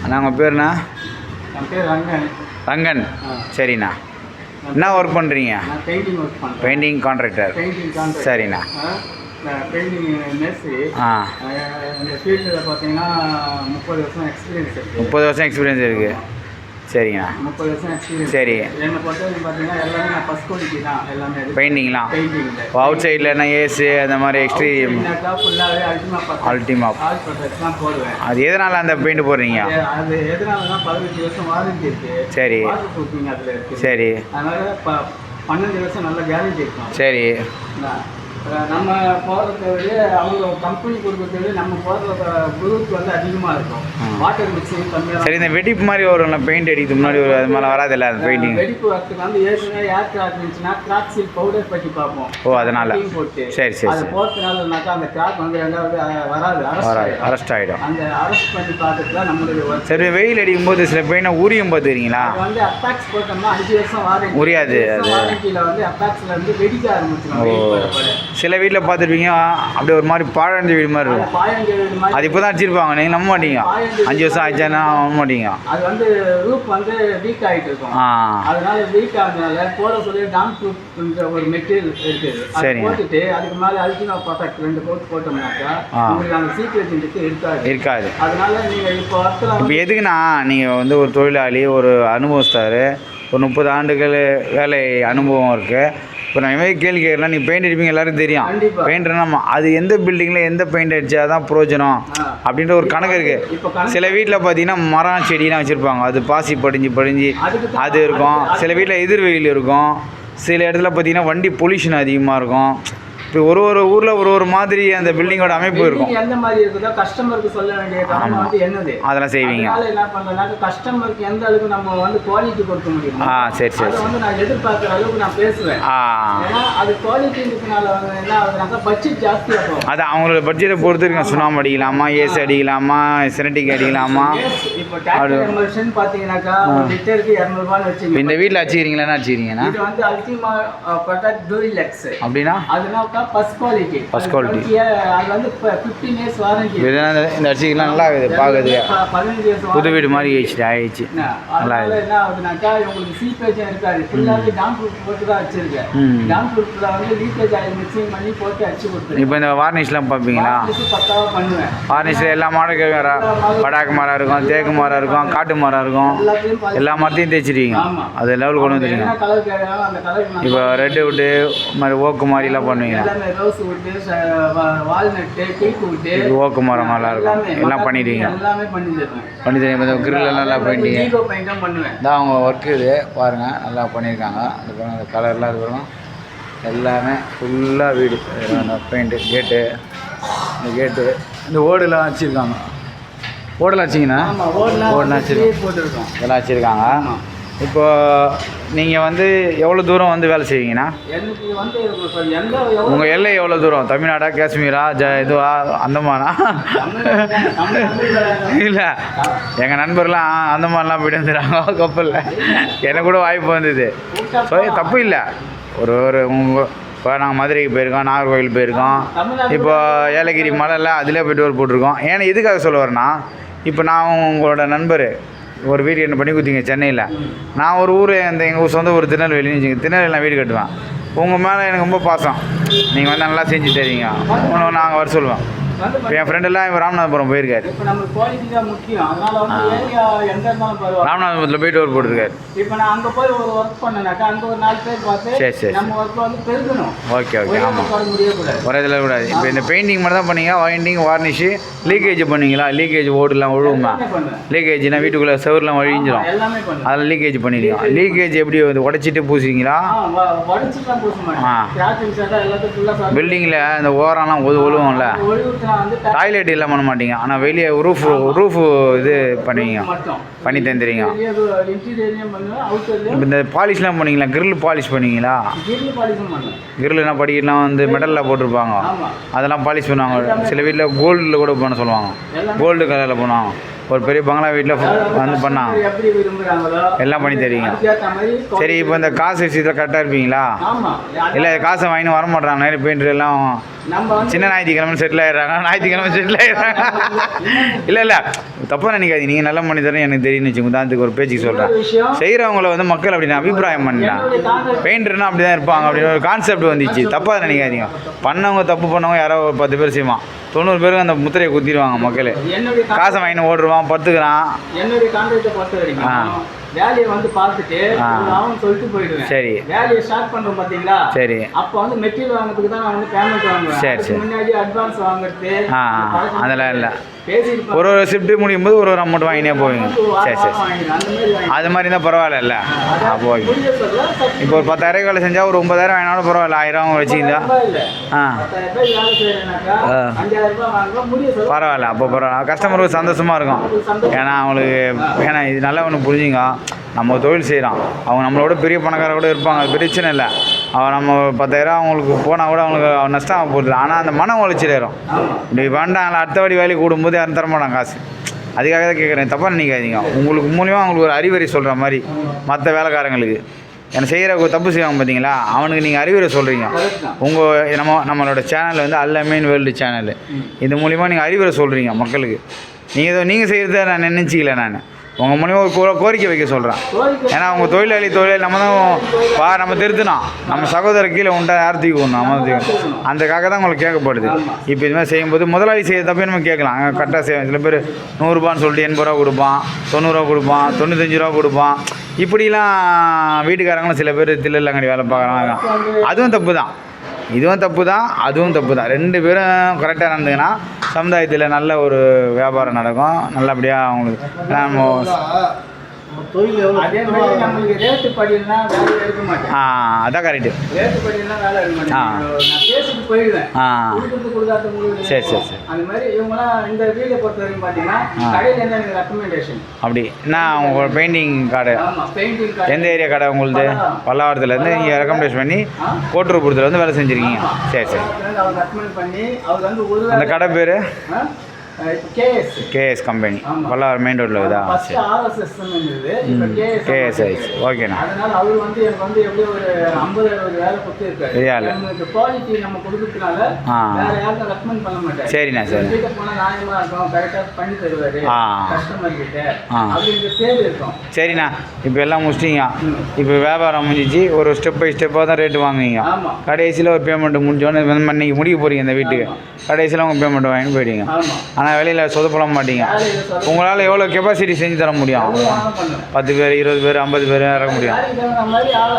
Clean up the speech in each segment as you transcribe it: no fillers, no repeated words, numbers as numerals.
அண்ணா உங்கள் பேருண்ணா? என் பேர் ரங்கன். ரங்கன். சரிண்ணா. என்ன ஒர்க் பண்ணுறீங்க? நான் பெயிண்டிங் ஒர்க் பண்ணுறேன். Painting contractor. Painting contractor. சரிண்ணா. பெயிண்டிங் மேஸ்திரி. இந்த ஃபீல்டில் பார்த்தீங்கன்னா 30 வருஷம் எக்ஸ்பீரியன்ஸ் இருக்குது. 30 வருஷம் எக்ஸ்பீரியன்ஸ் இருக்குது. சரிங்கண்ணா. 30 வருஷம் எக்ஸ்பீரியன்ஸ். சரி. என்னை பொறுத்தவரைக்கும் பார்த்தீங்கன்னா எல்லாமே நான் ஃபஸ்ட் குவாலிட்டி தான் எல்லாமே. பெயிண்டிங்லாம் பெயிண்டிங்கில் அவுட் சைடில்னா ஏஸு அந்த மாதிரி எக்ஸ்ட்ரீம் ஃபுல்லாகவே அல்டிமா ஆல் ப்ரொடக்ட் தான் போடுவேன். அது எதனால் அந்த பெயிண்ட் போடுறீங்க? அது எதனாலனா 15 வருஷம் வாரண்டி இருக்குது. சரி. வாட்டர் ப்ரூஃபிங் அதில் இருக்குது. சரி. அதனால் 12 வருஷம் நல்ல கேரண்டி இருக்கும். சரி. நம்ம போடுறத விட அவங்க கம்பெனி கொடுக்கறத விட நம்ம போடுற குரூப் வந்து அதிகமாக இருக்கும். வாட்டர் மிக்சிங் கம்மியாக. சரி. இந்த வெடிப்பு மாதிரி வரும்ல பெயிண்ட் அடிக்கிறது முன்னாடி ஒரு அது மேலே வராதில்ல அந்த பெயிண்டிங்? வெடிப்பு வரத்துக்கு வந்து ஏற்கனவே ஏர் கிராக் இருந்துச்சுன்னா கிராக் சீல் பவுடர் பற்றி பார்ப்போம். ஓ அதனால் போட்டு சரி சரி அது போட்டனாலனாக்கா அந்த கிராக் வந்து ரெண்டாவது வராது, அரெஸ்ட் ஆகிடும். அந்த அரெஸ்ட் பண்ணி பார்த்துட்டு தான் நம்மளுடைய ஒர்க். சரி. வெயில் அடிக்கும் போது சில பெயினை உரியும் பார்த்துக்கிறீங்களா? அது வந்து அப்பாக்ஸ் போட்டோம்னா 5 வருஷம் வாரண்டி. உரியாது. அது வாரண்டியில் வந்து அப்பாக்ஸில் வந்து வெடிக்க ஆரம்பிச்சிடும். சில வீட்டில் பார்த்துருப்பீங்க அப்படியே ஒரு மாதிரி பாழஞ்ச வீடு மாதிரி இருக்கும். அது இப்போ தான் அடிச்சிருப்பாங்க. நீங்கள் நம்ப மாட்டீங்க. 5 வருஷம் ஆயிடுச்சுன்னா நம்ப மாட்டீங்க. அது வந்து ரூப் வந்து வீக் ஆகிட்டு இருக்கும். அதனால வீக் ஆகுறதுனால போட சொல்லி டாம் ப்ரூஃப்ன்ற ஒரு மெட்டீரியல் இருக்குது. அது போட்டுட்டு அதுக்கு மேலே அல்டிமா ப்ராடக்ட் 2 கோட் போட்டோம்னாக்கா உங்களுக்கு அந்த சீக்கிரத்துக்கு இருக்காது. அதனால நீங்கள் இப்போ எதுக்குன்னா நீங்கள் வந்து ஒரு தொழிலாளி, ஒரு அனுபவஸ்தார், ஒரு 30 ஆண்டுகள் வேலை அனுபவம் இருக்குது. இப்போ நான் இவங்க கேள்வி கேட்குறேன். நீ பெயிண்ட் அடிப்பீங்க எல்லாருக்கும் தெரியும். பெயிண்ட்னா அது எந்த பில்டிங்கில் எந்த பெயிண்ட் அடித்தா தான் பிரயோஜனம் அப்படின்ற ஒரு கணக்கு இருக்குது. சில வீட்டில் பார்த்தீங்கன்னா மரம் செடியெலாம் வச்சுருப்பாங்க. அது பாசி படிஞ்சு அது இருக்கும். சில வீட்டில் எதிர்வெயில் இருக்கும். சில இடத்துல பார்த்தீங்கன்னா வண்டி பொல்யூஷன் அதிகமாக இருக்கும். இப்போ ஒரு ஊரில் ஒரு மாதிரி அந்த பில்டிங்கோட அமைப்பு இருக்கும். எந்த மாதிரி இருக்குதோ கஸ்டமருக்கு சொல்ல வேண்டிய கடமை வந்து என்னது அதெல்லாம் செய்வீங்க. என்ன பண்ணுறதுனால கஸ்டமருக்கு எந்த அளவுக்கு நம்ம வந்து குவாலிட்டி கொடுக்க முடியும். சரி சரி. அதை வந்து நான் எதிர்பார்க்குற அளவுக்கு நான் பேசுவேன். ஏன்னா அது குவாலிட்டினால வந்து என்ன ஆகுதுனாக்கா பட்ஜெட் ஜாஸ்தியாக இருக்கும். அது அவங்களோட பட்ஜெட்டை பொறுத்து இருக்கு. சுண்ணாம்பு அடிக்கலாமா, ஏசி அடிக்கலாமா, சினட்டிக் அடிக்கலாமா? இப்போ டாக்டர் எமர்ஷன் பார்த்தீங்கன்னாக்கா லிட்டருக்கு 200 ரூபான்னு வச்சுக்கோங்க. இந்த வீட்டில் வச்சுக்கிறீங்களா? என்ன வச்சுக்கிறீங்கன்னா இது வந்து அல்டிமா ப்ராடக்ட் டூரிலெக்ஸ் அப்படின்னா அதனால ஃபர்ஸ்ட் குவாலிட்டி. அது வந்து 15 இயர்ஸ் வாரண்டி. இந்த அரிசிக்கெல்லாம் நல்லா இருக்குது பார்க்குறது. 15 இயர்ஸ் புது வீடு மாதிரி ஆயிடுச்சு. நல்லா என்ன ஆகுதுனாக்கா உங்களுக்கு சீப்பேஜ் இருக்காது. ஃபுல்லாகவே டாம் ப்ரூஃப் போட்டு தான் வச்சிருக்கேன். டாம் ப்ரூஃபில் வந்து லீக்கேஜ் ஆகி மிக்சிங் பண்ணி போட்டு அடிச்சு கொடுத்துருக்கேன். இப்போ இந்த வார்னிஷ்லாம் பார்ப்பீங்களா? பக்காவாக பண்ணுவேன். வார்னிஷில் எல்லா மாடல் படாக்கு மரம் இருக்கும், தேக்கு மரம் இருக்கும், காட்டு மரம் இருக்கும். எல்லா மரத்தையும் தேய்ச்சிருக்கீங்க. அது லெவல் கொண்டு வந்துருக்கீங்க. இப்போ ரெட்டு விட்டு மாதிரி ஓக்கு மாதிரிலாம் பண்ணுவீங்க. ஓக்கு மரம் நல்லா இருக்கும். எல்லாம் பண்ணிடுவீங்க. பண்ணி தருவீங்க. கிரில் நல்லா பண்ணிட்டீங்க. இதான் அவங்க ஒர்க்கு இது பாருங்கள். நல்லா பண்ணியிருக்காங்க. அதுக்கப்புறம் அந்த கலர்லாம் இருக்கும். எல்லாமே ஃபுல்லாக வீடு பெயிண்ட்டு கேட்டு இந்த கேட்டு இந்த ஓடுலாம் வச்சுருக்காங்க. ஓடலாம் வச்சிங்கன்னா ஓடலாம் வச்சுருக்கோம். இதெல்லாம் வச்சுருக்காங்க. இப்போ நீங்கள் வந்து எவ்வளோ தூரம் வந்து வேலை செய்வீங்கன்னா? உங்கள் எல்லை எவ்வளோ தூரம்? தமிழ்நாடா, காஷ்மீரா, இதுவா, அந்தமானா? இல்லை, எங்கள் நண்பர்லாம் அந்தமான்லாம் போய்ட்டு வந்துடுறாங்க கப்பலில். எனக்கு கூட வாய்ப்பு வந்தது. ஸோ தப்பு இல்லை. ஒரு உங்கள் இப்போ நாங்கள் மதுரைக்கு போயிருக்கோம், நாகர்கோவில் போயிருக்கோம். இப்போ ஏலகிரி மலையில் அதிலே போய்ட்டு ஒரு போட்டிருக்கோம். ஏன்னா எதுக்காக சொல்ல வரேன்னா, இப்போ நான் உங்களோட நண்பர் ஒரு வீடு என்ன பண்ணி கொடுத்தீங்க சென்னையில். நான் ஒரு ஊர் எங்கள் ஊர் சொந்த ஊர் திருநெல்வேலின்னு வச்சுக்கோங்க. திருநெல்வேலி நான் வீடு கட்டுவேன். உங்கள் மேலே எனக்கு ரொம்ப பாசம். நீங்கள் வந்து நல்லா செஞ்சு தருவீங்க. ஒன்று நாங்கள் வர சொல்லுவோம். இப்போ என் ஃப்ரெண்டெல்லாம் இப்போ ராமநாதபுரம் போயிருக்காரு. ராமநாதபுரத்தில் போயிட்டு ஒரு போட்டுருக்காரு. இப்போ நான் அங்கே போய் ஒரு ஒர்க் பண்ணேனாக்கா அங்கே ஒரு 4 பேர் பார்த்து சரி சரி நம்ம ஒர்க் வந்து பெருகணும். Okay okay. ஆமாம், முடியக்கூடாது. ஒரே இதில் கூடாது. இப்போ இந்த பெயிண்டிங் மட்டும் தான் பண்ணீங்க. வைண்டிங், வார்னிஷு, லீக்கேஜ் பண்ணுவீங்களா? லீக்கேஜ் ஓடுலாம் ஒழுகுமா? லீக்கேஜ்னா வீட்டுக்குள்ளே செவர்லாம் வழிஞ்சிடும். அதெல்லாம் லீக்கேஜ் பண்ணிடுவோம். லீக்கேஜ் எப்படி வந்து உடச்சிட்டு பூசிங்களா? பில்டிங்கில் இந்த ஓரம்லாம் ஒழுகும்ல. டாய்லெட் எல்லாம் பண்ண மாட்டீங்க. ஆனால் வெளியே ரூஃபு இது பண்ணுவீங்க, பண்ணி தந்துடுவீங்க. இந்த பாலிஷ்லாம் பண்ணுவீங்களா? கிரில் பாலிஷ் பண்ணுவீங்களா? கிரில்னா படிக்கலாம் வந்து மெட்டலில் போட்டிருப்பாங்க. அதெல்லாம் பாலிஷ் பண்ணுவாங்க. சில வீட்டில் கோல்டில் கூட பண்ண சொல்லுவாங்க. கோல்டு கலரில் பண்ணுவாங்க. ஒரு பெரிய பங்களா வீட்டில் வந்து பண்ணாங்க எப்படி விரும்புகிறாங்களோ எல்லாம் பண்ணி தருவீங்க. அதுக்கேற்ற மாதிரி சரி, இப்போ இந்த காசு விஷயத்தில் கரெக்டாக இருப்பீங்களா? ஆமாம். இல்லை காசை வாங்கின்னு வர மாட்டாங்க நிறைய பெயிண்டர் எல்லாம் நம்ம வந்து சின்ன ஞாயிற்றுக்கிழமை செட்டில் ஆகிடுறாங்க, ஞாயிற்றுக்கிழமை செட்டில் ஆகிடுறாங்க. இல்லை தப்பாக நினைக்காது, நீங்கள் நல்ல பண்ணி தரேன் எனக்கு தெரியும்னு வச்சுக்கோங்க. உதாரணத்துக்கு ஒரு பேச்சுக்கு சொல்கிறேன். விஷயம் செய்கிறவங்கள வந்து மக்கள் அப்படின்னு அபிப்பிராயம் பண்ணலாம். பெயிண்டர்னா அப்படி தான் இருப்பாங்க அப்படின்னு ஒரு கான்செப்ட் வந்துச்சு. தப்பாக நினைக்காதீங்க. பண்ணவங்க தப்பு பண்ணவங்க யாரோ ஒரு 10 பேர் செய்வான், 90 பேருக்கு அந்த முத்திரையை குத்திடுவாங்க மக்கள். என்னுடைய காசை வாங்கின்னு ஓடுருவான், பத்துக்கிறான். என்னுடைய கான்ட்ராக்டை பொறுத்த வரைக்கும் வேலையை வந்து பார்த்துட்டு அவன் சொல்லிட்டு போயிடுவேன். சரி, வேலையை ஸ்டார்ட் பண்றோம் பாத்தீங்களா? சரி. அப்போ வந்து மெட்டீரியல் வாங்குறதுக்கு தான் நான் வந்து பேமெண்ட் வாங்குவேன். சரி, சரி. முன்னாடி அட்வான்ஸ் வாங்குறது அதெல்லாம் இல்லை. பேசிட்டு ஒரு ஷிஃப்ட்டு முடியும் போது ஒரு அமௌண்ட் வாங்கினே போவீங்க. சரி சரி, அந்த மாதிரி அது மாதிரி இருந்தால் பரவாயில்ல. போய் இப்போ ஒரு 10,000 வேலை செஞ்சால் ஒரு 9,000 வாங்கினாலும் பரவாயில்ல. 1000 வச்சுக்கிட்டா பரவாயில்ல. அப்போ பரவாயில்ல, கஸ்டமருக்கு சந்தோஷமாக இருக்கும். ஏன்னா ஏன்னா இது நல்லா ஒன்று புரிஞ்சுங்க. நம்ம தொழில் செய்கிறோம், அவங்க நம்மளோட பெரிய பணக்கார கூட இருப்பாங்க, அது பிரச்சனை இல்லை. அவன் நம்ம 10,000 அவங்களுக்கு போனால் கூட அவங்களுக்கு நஷ்டம் ஆக போகுது. ஆனால் அந்த மனம் உழைச்சிட்டு வரும். இப்படி வேண்டாம் அடுத்தபடி வேலைக்கு கூடும்போது யாரும் தரமாட்டாங்க காசு. அதுக்காக தான் கேட்குறேன், தப்பாக நினைக்காதீங்க. உங்களுக்கு மூலியமாக அவங்களுக்கு ஒரு அறிவுரை சொல்கிற மாதிரி மற்ற வேலைக்காரங்களுக்கு. ஏன்னா செய்கிற தப்பு செய்வாங்க பார்த்தீங்களா, அவனுக்கு நீங்கள் அறிவுரை சொல்கிறீங்க. நம்மளோட சேனல் வந்து அல்ல மீன் வேர்ல்டு சேனல். இது மூலிமா நீங்கள் அறிவுரை சொல்கிறீங்க மக்களுக்கு. நீங்கள் செய்கிறத நான் நினச்சிக்கல. நான் உங்கள் மூலிமா ஒரு கோரிக்கை வைக்க சொல்கிறேன். ஏன்னா அவங்க தொழிலாளி நம்ம தான் நம்ம திருத்தணும். நம்ம சகோதரர் கீழே உண்டா யார் தூக்கணும், நம்ம தூக்கணும். அந்தக்காக தான் உங்களுக்கு கேட்கப்படுது. இப்போ இது மாதிரி செய்யும்போது முதலாளி செய்ய தப்பே நம்ம கேட்கலாம். கரெக்டாக செய்வோம். சில பேர் 100 ரூபான்னு சொல்லிட்டு 80 ரூபா கொடுப்பான், 90 ரூபா கொடுப்பான், 95 ரூபா கொடுப்பான். இப்படிலாம் வீட்டுக்காரங்களும் சில பேர் தில்லங்கடி வேலை பார்க்குறாங்க. அதுவும் தப்பு தான், இதுவும் தப்பு தான், அதுவும் தப்பு தான். 2 பேரும் கரெக்டாக நடந்துங்கன்னா சமுதாயத்தில் நல்ல ஒரு வியாபாரம் நடக்கும். நல்லபடியாக அவங்களுக்கு நம்ம அதே மாதிரி நம்மளுக்கு ரேட்டு படினா வேலை எடுக்க மாட்டேன். அதான் கரெக்டு. ரேட்டு படினா வேலை எடுக்க மாட்டேன். நான் பேசிட்டு போயிடுவேன். கொடுக்காத சரி சரி சரி. அந்த மாதிரி இவங்களாம் இந்த வீடை பொறுத்த வரைக்கும் பார்த்தீங்கன்னா கடையில் என்ன எனக்கு ரெக்கமெண்டேஷன் அப்படி என்ன அவங்க பெயிண்டிங் கடை? ஆமாம், பெயிண்டிங் கடை. எந்த ஏரியா கடை உங்களுக்கு? பல்லாவரத்துலேருந்து நீங்கள் ரெக்கமெண்டேஷன் பண்ணி கோட்டூர்புரத்தில் வந்து வேலை செஞ்சுருக்கீங்க. சரி சரி. அவர் ரெக்கமெண்ட் பண்ணி அவர் வந்து அந்த கடை பேர் கேஎஸ் கம்பெனி, பல்லாவரம் மெயின் ரோட்டில் இருக்குதா? கேஎஸ்ஐஸ். ஓகேண்ணா. அதனால அவர் வந்து எனக்கு வந்து எப்படி ஒரு 50-60 வேலை கொடுத்துருக்காரு. நமக்கு குவாலிட்டி நம்ம கொடுக்கறதுனால வேற யாரும் ரெக்கமெண்ட் பண்ண மாட்டாரு. சரிண்ணா சரி. வீட்டை போனால் நியாயமா இருக்கும், கரெக்டாக பண்ணி தருவாரு கஸ்டமர் கிட்ட அப்படின்ற பேர் இருக்கும். சரிண்ணா, இப்போ எல்லாம் முடிச்சிட்டிங்க. இப்போ வியாபாரம் முடிஞ்சிச்சு. ஒரு ஸ்டெப் பை ஸ்டெப்பாக தான் ரேட்டு வாங்குவீங்க. கடைசியில் ஒரு பேமெண்ட் முடிஞ்சோன்னு இன்னைக்கு முடிக்க போகிறீங்க இந்த வீட்டுக்கு. கடைசியில் உங்கள் பேமெண்ட் வாங்கிட்டு போயிட்டீங்க. ஆனால் வெளியில் சொதப்பட மாட்டீங்க. உங்களால் எவ்வளோ கெப்பாசிட்டி செஞ்சு தர முடியும்? 10 பேர், 20 பேர், 50 பேர் இறக்க முடியும்.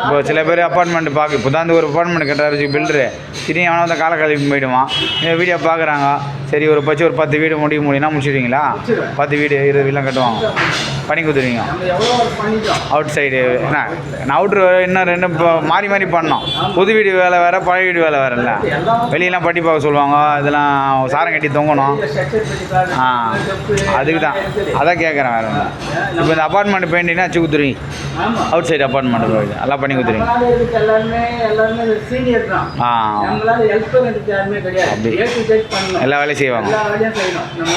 இப்போ சில பேர் அப்பார்ட்மெண்ட் இப்போ தான் ஒரு அப்பார்ட்மெண்ட் கட்டுறாரு பில்டரு. திடீர்னு அவனை வந்து காலை கழிப்பு போயிடுவான். இந்த வீடியோ பார்க்குறாங்க. சரி, ஒரு 10 வீடு முடியும்னா முடிச்சிடுவீங்களா? 10 வீடு 20 வீடெலாம் கட்டுவாங்க, பண்ணி கொடுத்துருவீங்க. அவுட் சைடு என்ன அவுட்ரு இன்னும் 2 மாறி மாறி பண்ணோம். புது வீடு வேலை வேறு, பழைய வீடு வேலை வேறுல்ல. வெளியெல்லாம் பட்டி பார்க்க சொல்லுவாங்க. இதெல்லாம் சாரம் கட்டி தொங்கணும். அதுக்கு தான் அதான் கேட்குறேன். வேறு ஒன்று. இப்போ இந்த அப்பார்ட்மெண்ட் பெயிண்டிங்னா வச்சு கொடுத்துருவீங்க. அவுட் சைடு அப்பார்ட்மெண்ட் போயிடுது எல்லாம் பண்ணி கொடுத்துருவீங்க. அப்படி எல்லா வேலையும் செய்வாங்க.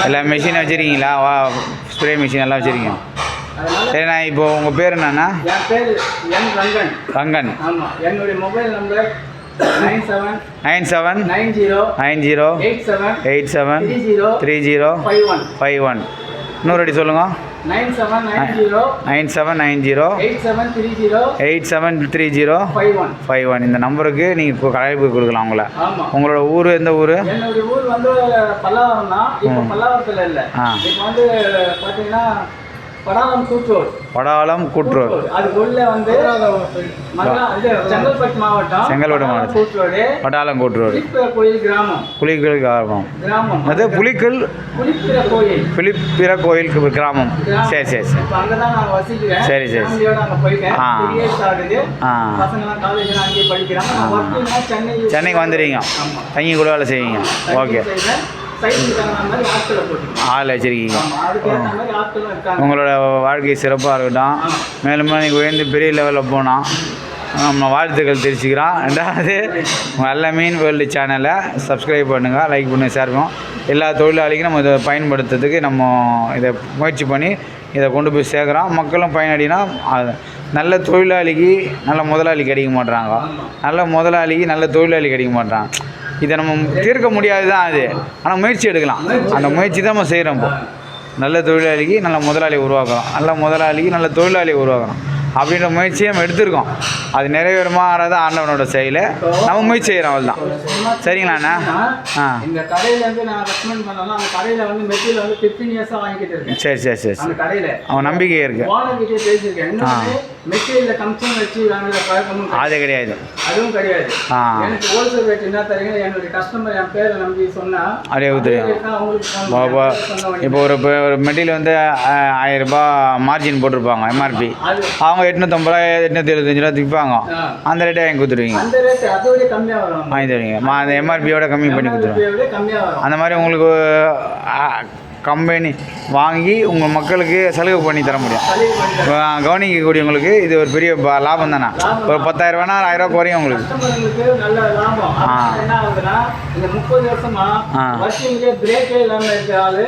எல்லா மெஷின் வச்சுருக்கீங்களா? ஸ்ப்ரே மிஷின் எல்லாம் வச்சுருக்கீங்க. சரிண்ணா, இப்போ உங்கள் பேர் என்னண்ணா? என் பேர் என் ரங்கன். ரங்கன். ஆமாம். என்னுடைய மொபைல் நம்பர் 97 90 87 30 51. இன்னொரு அடி சொல்லுங்கள். 9790 8730 51. இந்த நம்பருக்கு நீங்கள் அழைப்பு கொடுக்கலாம். உங்களோட ஊர் எந்த ஊர்? என்னுடைய ஊர் வந்து பல்லாவரம் தான். இப்போ பல்லாவரத்தில் இல்லை, இப்போ வந்து பார்த்தீங்கன்னா படாலம் கூற்றோர். அது உள்ள வந்து செங்கல்பட்டு மாவட்டம் படாலம் கூற்றோர் கோயில் கிராமம். புலிக்கல் கிராமம். அது புலிக்கல் புலிப்பிற கோயில் கிராமம். சரி சரி சரி. அங்கதான் நான் வசிக்கிறேன். சரி சரி. அங்கே போயிட்டேன். பசங்களாம் காலேஜ் அங்கேயே படிக்கிறாங்க. சென்னைக்கு வந்துடுறீங்க, தங்கி கூட வேலை செய்வீங்க. ஓகே. ஆள் வச்சுருக்கீங்க. உங்களோட வாழ்க்கை சிறப்பாக இருக்கட்டும். மேலும் நீங்கள் உயர்ந்து பெரிய லெவலில் போனால் நம்ம வாழ்த்துக்கள் தெரிவிச்சுக்கிறோம். ரெண்டாவது நல்ல மீன் வேர்ல்டு சேனலை சப்ஸ்கிரைப் பண்ணுங்கள், லைக் பண்ணுங்கள், ஷேர் பண்ணுவோம். எல்லா தொழிலாளிக்கும் நம்ம இதை பயன்படுத்துறதுக்கு நம்ம இதை முயற்சி பண்ணி இதை கொண்டு போய் சேர்க்குறோம். மக்களும் பயனடினா நல்ல தொழிலாளிக்கு நல்ல முதலாளி கிடைக்க மாட்றாங்க, நல்ல முதலாளிக்கு நல்ல தொழிலாளி கிடைக்க மாட்றாங்க. இதை நம்ம தீர்க்க முடியாது தான் அது, ஆனால் முயற்சி எடுக்கலாம். அந்த முயற்சி தான் நம்ம செய்கிறோம். இப்போ நல்ல தொழிலாளிக்கு நல்ல முதலாளி உருவாக்குறோம், நல்ல முதலாளிக்கு நல்ல தொழிலாளி உருவாக்குறோம் அப்படின்ற முயற்சியை நம்ம எடுத்திருக்கோம். அது நிறைவேறுமாறத ஆண்டவனோட செயல், நம்ம முயற்சி செய்கிறோம். அவள் தான். சரிங்களாண்ணா? இந்த கடையிலேருந்து நான் ரெக்கமெண்ட் பண்ணலாம். அந்த கடையில் வந்து மெட்டீரியல் வந்து 15 இயர்ஸாக வாங்கிட்டு இருக்கேன். சரி சரி சரி. அந்த கடையில் அவன் நம்பிக்கை இருக்குது. ஓனர்கிட்டே பேசியிருக்கேன். இன்னொன்று மெட்டீரியலில் கமிஷன் வச்சு வாங்குற பழக்கமும் அது கிடையாது. அதுவும் கிடையாது. எனக்கு ஹோல்சேல் ரேட் என்ன தரீங்க, என்னுடைய கஸ்டமர் என் பேரை நம்பி சொன்னால் அப்படியே இப்போ ஒரு மெட்டீரியல் வந்து 1000 ரூபாய் மார்ஜின் போட்டிருப்பாங்க, எம்ஆர்பி. அவங்க 850 ரூபா 875 ரூபா விற்பாங்க. அந்த ரேட்டை வாங்கி கொடுத்துருவீங்க, வாங்கி தருவீங்க. அந்த எம்ஆர்பியோட கம்மி பண்ணி கொடுத்துருவோம். அந்த மாதிரி உங்களுக்கு கம்பெனி வாங்கி உங்கள் மக்களுக்கு சலுகை பண்ணி தர முடியும். கவனிக்கக்கூடியவங்களுக்கு இது ஒரு பெரிய லாபம் தானே. ஒரு 10,000 ரூபானா 1000 ரூபா குறையும் உங்களுக்கு. இந்த 30 வருஷமா பிரேக்கே இல்லாமல் இருக்க ஆளு